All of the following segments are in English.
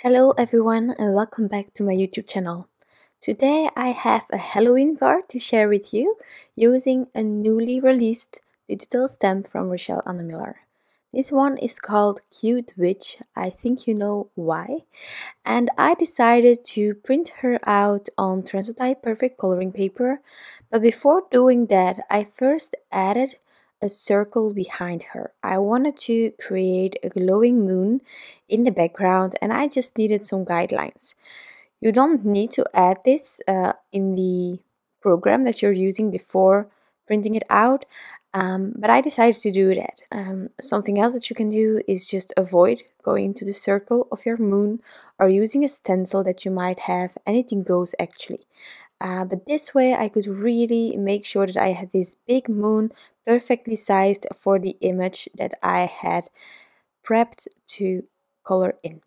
Hello everyone and welcome back to my YouTube channel. Today I have a Halloween card to share with you using a newly released digital stamp from Rachelle Anne Miller. This one is called Cute Witch, I think you know why, and I decided to print her out on Transotype perfect coloring paper, but before doing that I first added a circle behind her. I wanted to create a glowing moon in the background and I just needed some guidelines. You don't need to add this in the program that you're using before printing it out, but I decided to do that. Something else that you can do is just avoid going into the circle of your moon or using a stencil that you might have. Anything goes actually. But this way I could really make sure that I had this big moon perfectly sized for the image that I had prepped to color in.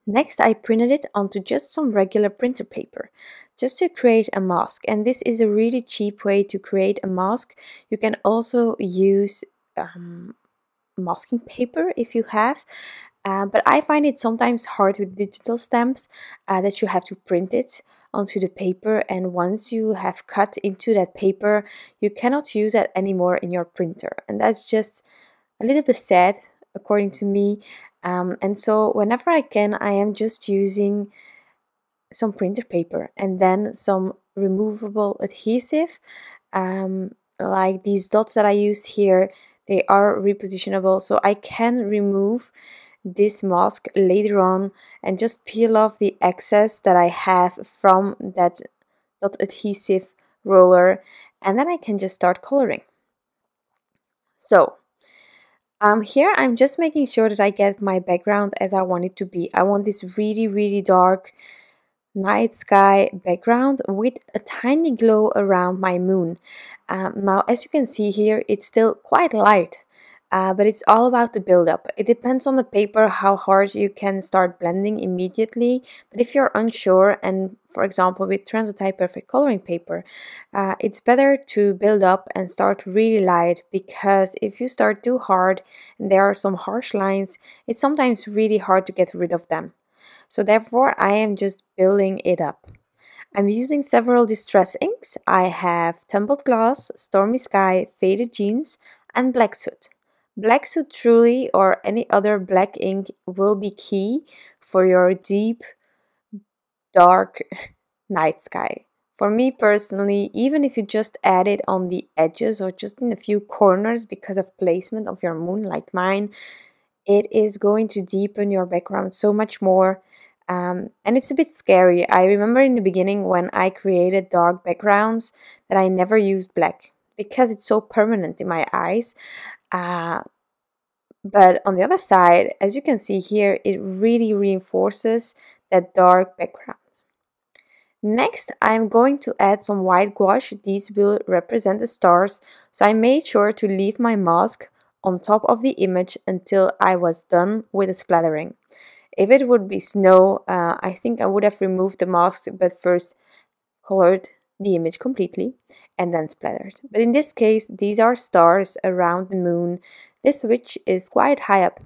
Next, I printed it onto just some regular printer paper, just to create a mask. And this is a really cheap way to create a mask. You can also use masking paper if you have, but I find it sometimes hard with digital stamps that you have to print it onto the paper, and once you have cut into that paper, you cannot use that anymore in your printer, and that's just a little bit sad according to me. And so whenever I can, I am just using some printer paper and then some removable adhesive, like these dots that I used here. They are repositionable, so I can remove this mask later on and just peel off the excess that I have from that dot adhesive roller, and then I can just start coloring. So here I'm just making sure that I get my background as I want it to be. I want this really dark night sky background with a tiny glow around my moon. Now as you can see here, it's still quite light, but it's all about the build-up. It depends on the paper how hard you can start blending immediately, but if you're unsure, and for example with Transotype perfect coloring paper, it's better to build up and start really light, because if you start too hard and there are some harsh lines, it's sometimes really hard to get rid of them. So therefore I am just building it up. I'm using several distress inks. I have Tumbled Glass, Stormy Sky, Faded Jeans, and Black Soot. Black Soot Truly or any other black ink will be key for your deep, dark night sky. For me personally, even if you just add it on the edges or just in a few corners because of placement of your moon like mine, it is going to deepen your background so much more. And it's a bit scary. I remember in the beginning when I created dark backgrounds that I never used black because it's so permanent in my eyes. But on the other side, as you can see here, it really reinforces that dark background. Next, I'm going to add some white gouache. These will represent the stars, so I made sure to leave my mask on top of the image until I was done with the splattering. If it would be snow, I think I would have removed the mask, but first colored the image completely and then splattered. But in this case, these are stars around the moon, this witch is quite high up.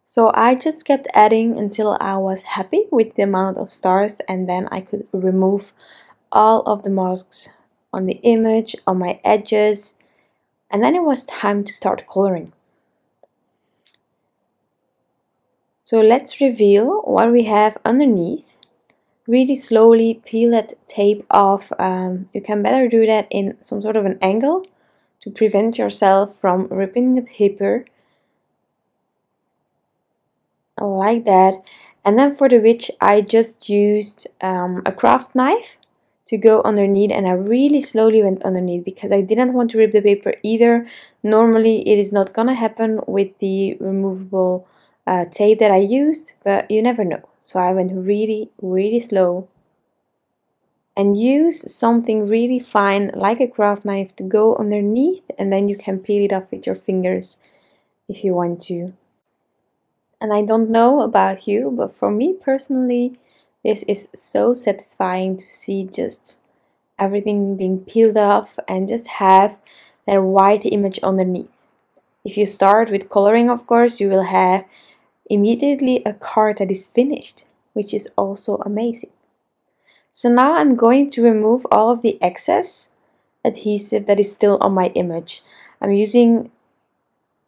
So I just kept adding until I was happy with the amount of stars, and then I could remove all of the masks on the image, on my edges, and then it was time to start coloring. So let's reveal what we have underneath. Really slowly peel that tape off. You can better do that in some sort of an angle to prevent yourself from ripping the paper. Like that. And then for the witch, I just used a craft knife to go underneath, and I really slowly went underneath because I didn't want to rip the paper either. Normally it is not gonna happen with the removable tape that I used, but you never know. So I went really slow and use something really fine like a craft knife to go underneath, and then you can peel it off with your fingers if you want to. And I don't know about you, but for me personally, this is so satisfying to see just everything being peeled off and just have that white image underneath. If you start with coloring, of course, you will have immediately a card that is finished, which is also amazing. So now I'm going to remove all of the excess adhesive that is still on my image. I'm using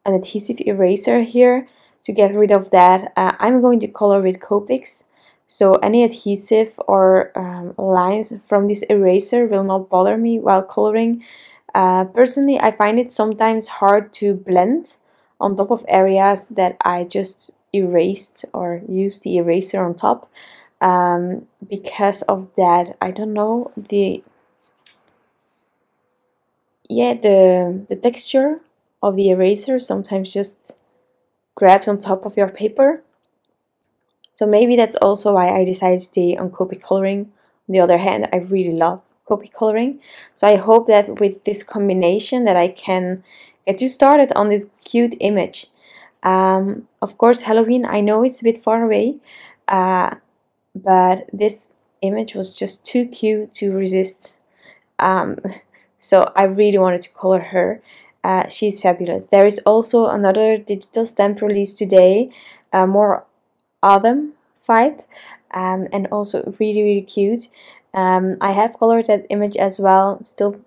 an adhesive eraser here to get rid of that. I'm going to color with Copics, so any adhesive or lines from this eraser will not bother me while coloring. Personally, I find it sometimes hard to blend on top of areas that I just erased or used the eraser on top. Because of that, I don't know, the texture of the eraser sometimes just grabs on top of your paper. So maybe that's also why I decided to stay on Copic coloring. On the other hand, I really love Copic coloring. So I hope that with this combination that I can get you started on this cute image. Of course, Halloween, I know it's a bit far away, but this image was just too cute to resist. So I really wanted to color her. She's fabulous. There is also another digital stamp release today, more autumn vibe, and also really cute. I have colored that image as well. Still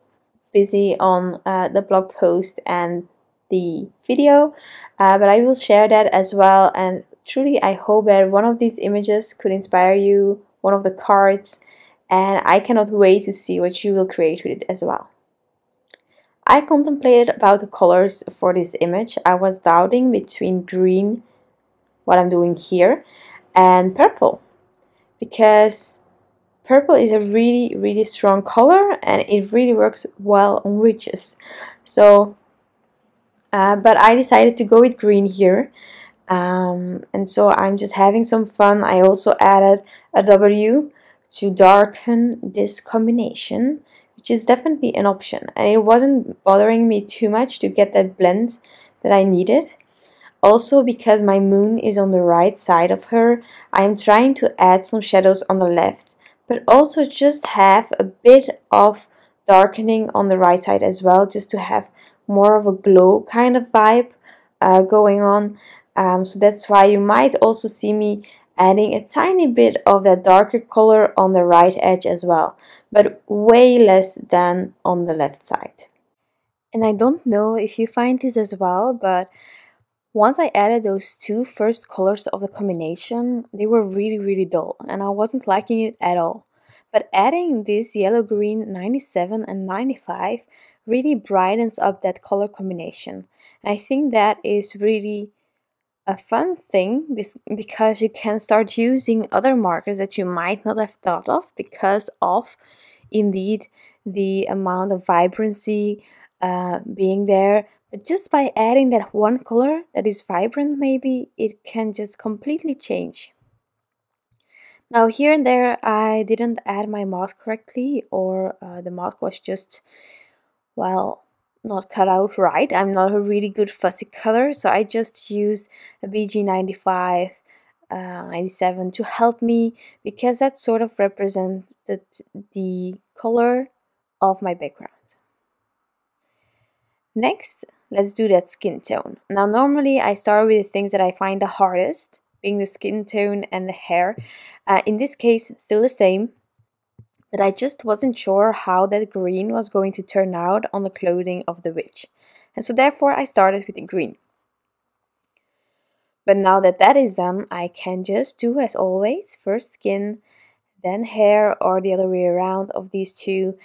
busy on the blog post and the video, but I will share that as well. And truly, I hope that one of these images could inspire you, one of the cards, and I cannot wait to see what you will create with it as well. I contemplated about the colors for this image. I was doubting between green, what I'm doing here, and purple, because purple is a really strong color and it really works well on witches. So but I decided to go with green here, and so I'm just having some fun. I also added a W to darken this combination, which is definitely an option, and it wasn't bothering me too much to get that blend that I needed. Also, because my moon is on the right side of her, I am trying to add some shadows on the left, but also just have a bit of darkening on the right side as well, just to have more of a glow kind of vibe going on. So that's why you might also see me adding a tiny bit of that darker color on the right edge as well, but way less than on the left side. And I don't know if you find this as well, but once I added those two first colors of the combination, they were really dull and I wasn't liking it at all. But adding this yellow-green 97 and 95 really brightens up that color combination. And I think that is really a fun thing because you can start using other markers that you might not have thought of because of, indeed, the amount of vibrancy being there. But just by adding that one color that is vibrant, maybe it can just completely change. Now here and there I didn't add my mask correctly, or the mask was just, well, not cut out right. I'm not a really good fussy cutter, so I just used a BG95, 97 to help me, because that sort of represented the color of my background. Next, let's do that skin tone. Now normally I start with the things that I find the hardest, being the skin tone and the hair. In this case, still the same, but I just wasn't sure how that green was going to turn out on the clothing of the witch. And so therefore I started with the green. But now that that is done, I can just do as always, first skin, then hair, or the other way around of these two,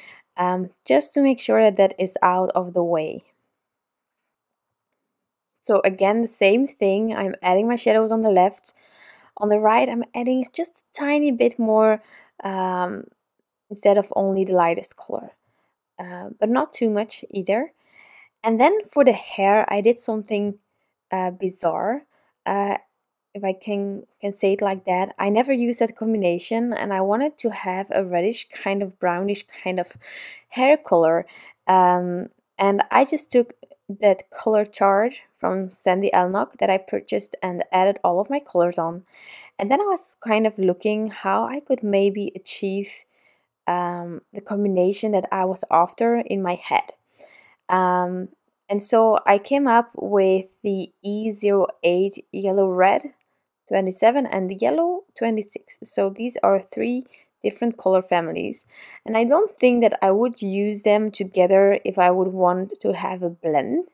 just to make sure that that is out of the way. So again, the same thing, I'm adding my shadows on the left. On the right, I'm adding just a tiny bit more, instead of only the lightest color, but not too much either. And then for the hair, I did something bizarre, if I can say it like that. I never used that combination, and I wanted to have a reddish kind of brownish kind of hair color, and I just took that color chart from Sandy Elnock that I purchased and added all of my colors on. And then I was kind of looking how I could maybe achieve the combination that I was after in my head. And so I came up with the E08 yellow red 27, and the yellow 26. So these are three different color families, and I don't think that I would use them together if I would want to have a blend,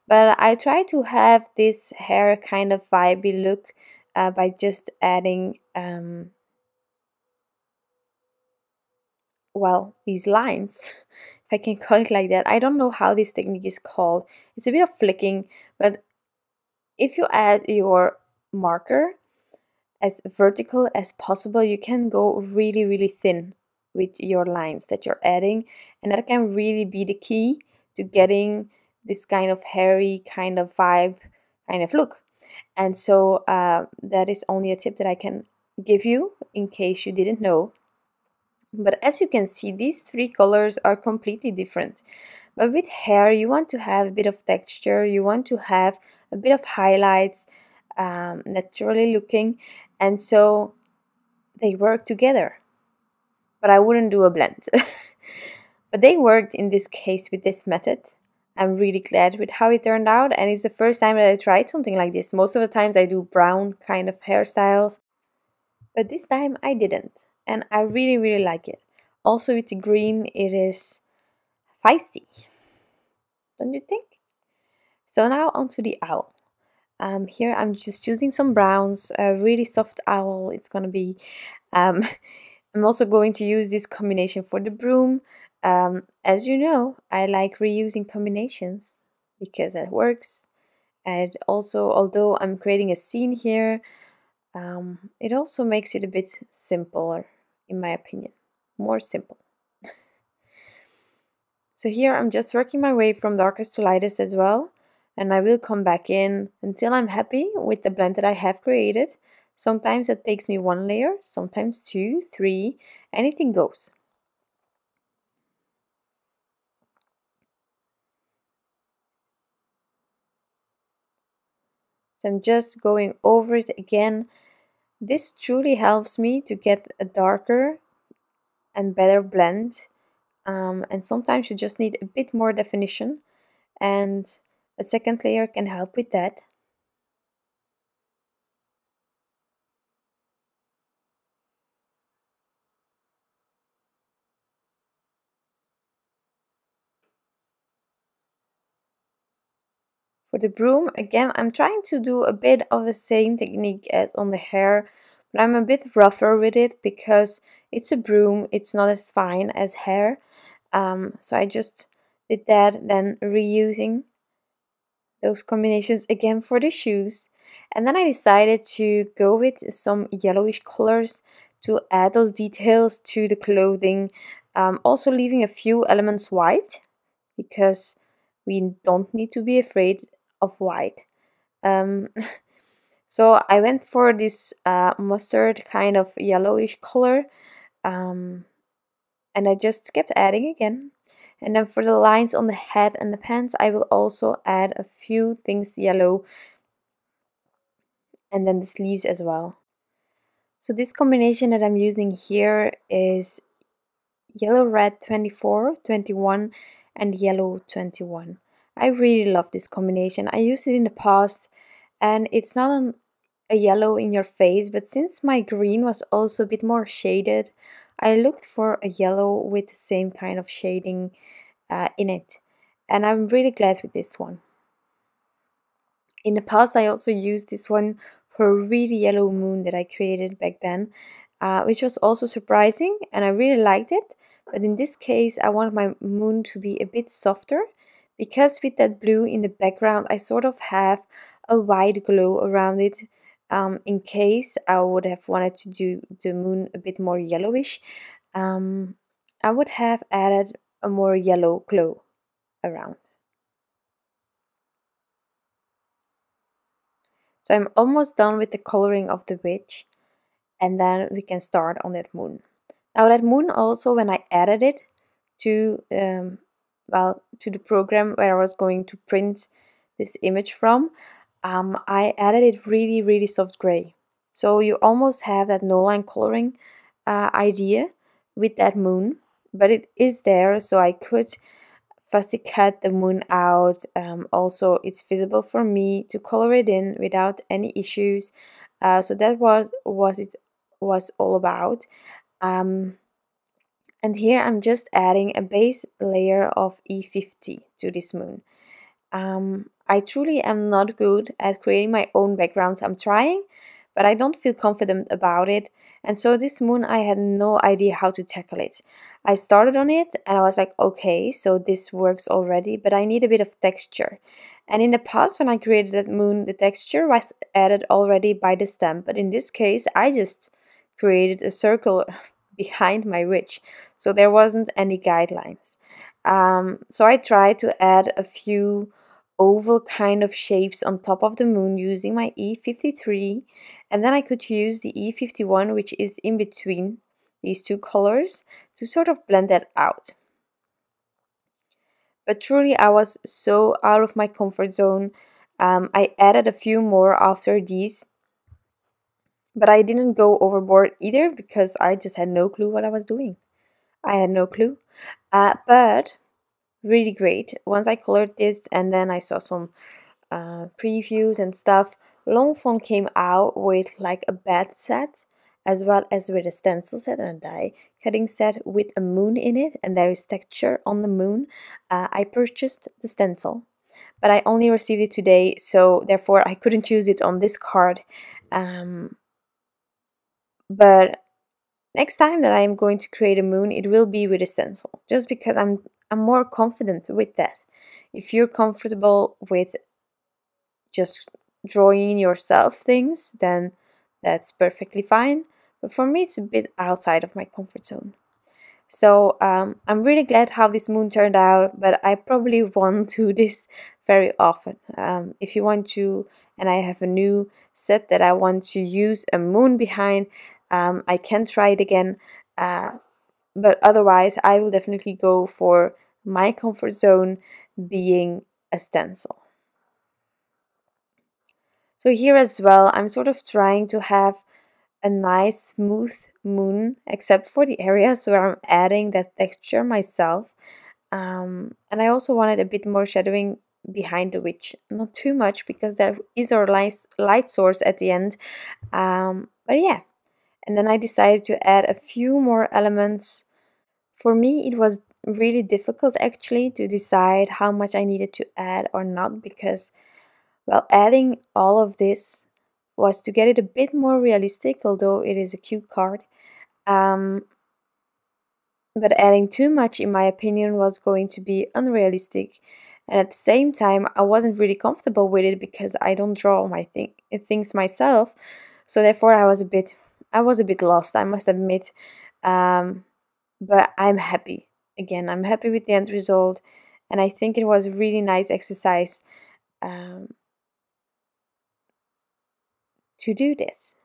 but I try to have this hair kind of vibey look by just adding well, these lines, if I can call it like that. I don't know how this technique is called. It's a bit of flicking, but if you add your marker as vertical as possible, you can go really, really thin with your lines that you're adding, and that can really be the key to getting this kind of hairy kind of vibe kind of look. And so that is only a tip that I can give you in case you didn't know. But as you can see, these three colors are completely different. But with hair, you want to have a bit of texture, you want to have a bit of highlights, naturally looking, and so they work together. But I wouldn't do a blend. But they worked in this case with this method. I'm really glad with how it turned out, and it's the first time that I tried something like this. Most of the times I do brown kind of hairstyles, but this time I didn't, and I really, really like it. Also with the green, it is feisty, don't you think? So now onto the owl. Here I'm just choosing some browns, a really soft owl. It's gonna be. I'm also going to use this combination for the broom. As you know, I like reusing combinations because that works. And also, although I'm creating a scene here, it also makes it a bit simpler, in my opinion, more simple. So here I'm just working my way from darkest to lightest as well, and I will come back in until I'm happy with the blend that I have created. Sometimes it takes me one layer, sometimes two, three, anything goes. So I'm just going over it again. This truly helps me to get a darker and better blend, and sometimes you just need a bit more definition, and a second layer can help with that. For the broom, again, I'm trying to do a bit of the same technique as on the hair, but I'm a bit rougher with it because it's a broom, it's not as fine as hair. So I just did that, then reusing those combinations again for the shoes. And then I decided to go with some yellowish colors to add those details to the clothing, also leaving a few elements white because we don't need to be afraid of white. Um, so I went for this mustard kind of yellowish color, and I just kept adding again. And then for the lines on the head and the pants, I will also add a few things yellow, and then the sleeves as well. So this combination that I'm using here is yellow red 24, 21, and yellow 21. I really love this combination. I used it in the past, and it's not a yellow in your face, but since my green was also a bit more shaded, I looked for a yellow with the same kind of shading in it, and I'm really glad with this one. In the past, I also used this one for a really yellow moon that I created back then, which was also surprising, and I really liked it. But in this case, I wanted my moon to be a bit softer, because with that blue in the background, I sort of have a white glow around it. In case I would have wanted to do the moon a bit more yellowish, I would have added a more yellow glow around. So I'm almost done with the coloring of the witch, and then we can start on that moon. Now that moon also, when I added it to to the program where I was going to print this image from, I added it really, really soft gray. So you almost have that no line coloring idea with that moon, but it is there, so I could fussy cut the moon out. Also, it's visible for me to color it in without any issues. So that was it was all about. Um, and here I'm just adding a base layer of E50 to this moon. I truly am not good at creating my own backgrounds. I'm trying, but I don't feel confident about it. And so this moon, I had no idea how to tackle it. I started on it and I was like, okay, so this works already, but I need a bit of texture. And in the past, when I created that moon, the texture was added already by the stamp. But in this case, I just created a circle behind my witch. So there wasn't any guidelines. So I tried to add a few oval kind of shapes on top of the moon using my E53, and then I could use the E51, which is in between these two colors, to sort of blend that out. But truly I was so out of my comfort zone. I added a few more after these, but I didn't go overboard either because I just had no clue what I was doing. I had no clue. But really great. Once I colored this and then I saw some previews and stuff, Longfong came out with like a bed set as well as with a stencil set and a die cutting set with a moon in it, and there is texture on the moon. I purchased the stencil, but I only received it today, so therefore I couldn't choose it on this card. But next time that I'm going to create a moon, it will be with a stencil, just because I'm more confident with that. If you're comfortable with just drawing yourself things, then that's perfectly fine. But for me, it's a bit outside of my comfort zone. So I'm really glad how this moon turned out, but I probably won't do this very often. If you want to, and I have a new set that I want to use a moon behind, I can try it again. But otherwise, I will definitely go for my comfort zone being a stencil. So here as well, I'm sort of trying to have a nice smooth moon, except for the areas where I'm adding that texture myself. And I also wanted a bit more shadowing behind the witch. Not too much because there is our light source at the end. But yeah, and then I decided to add a few more elements. For me, it was really difficult actually to decide how much I needed to add or not, because well, adding all of this was to get it a bit more realistic, although it is a cute card. Um, but adding too much, in my opinion, was going to be unrealistic. And at the same time, I wasn't really comfortable with it because I don't draw my things myself. So therefore, I was a bit lost, I must admit. But I'm happy. Again, I'm happy with the end result, and I think it was a really nice exercise to do this.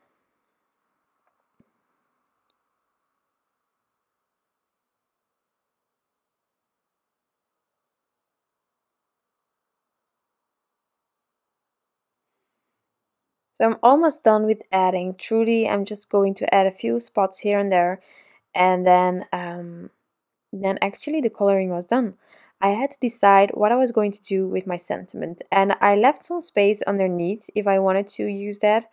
So I'm almost done with adding. Truly, I'm just going to add a few spots here and there, and then actually the coloring was done. I had to decide what I was going to do with my sentiment, and I left some space underneath if I wanted to use that.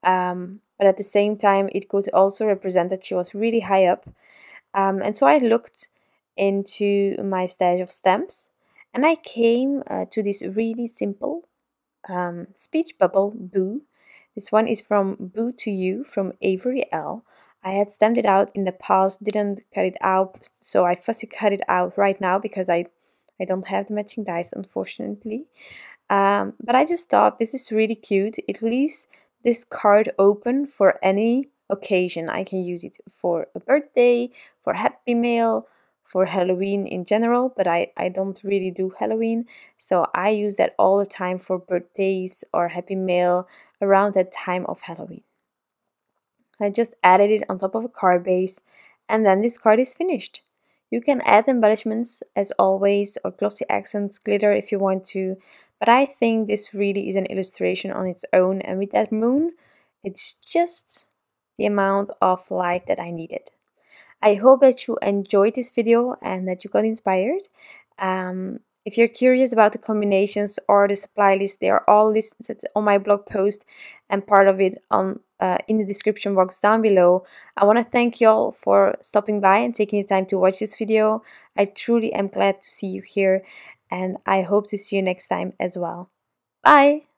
But at the same time, it could also represent that she was really high up. And so I looked into my stash of stamps, and I came to this really simple speech bubble boo. This one is from Boo to You from Avery Elle. I had stamped it out in the past, didn't cut it out, so I fussy cut it out right now because I don't have the matching dies, unfortunately. But I just thought this is really cute. It leaves this card open for any occasion. I can use it for a birthday, for Happy Mail, for Halloween in general, but I don't really do Halloween, so I use that all the time for birthdays or Happy Mail around that time of Halloween. I just added it on top of a card base, and then this card is finished. You can add embellishments as always, or glossy accents, glitter if you want to, but I think this really is an illustration on its own, and with that moon, it's just the amount of light that I needed. I hope that you enjoyed this video and that you got inspired. If you're curious about the combinations or the supply list, they are all listed on my blog post and part of it on in the description box down below. I want to thank you all for stopping by and taking the time to watch this video. I truly am glad to see you here, and I hope to see you next time as well. Bye!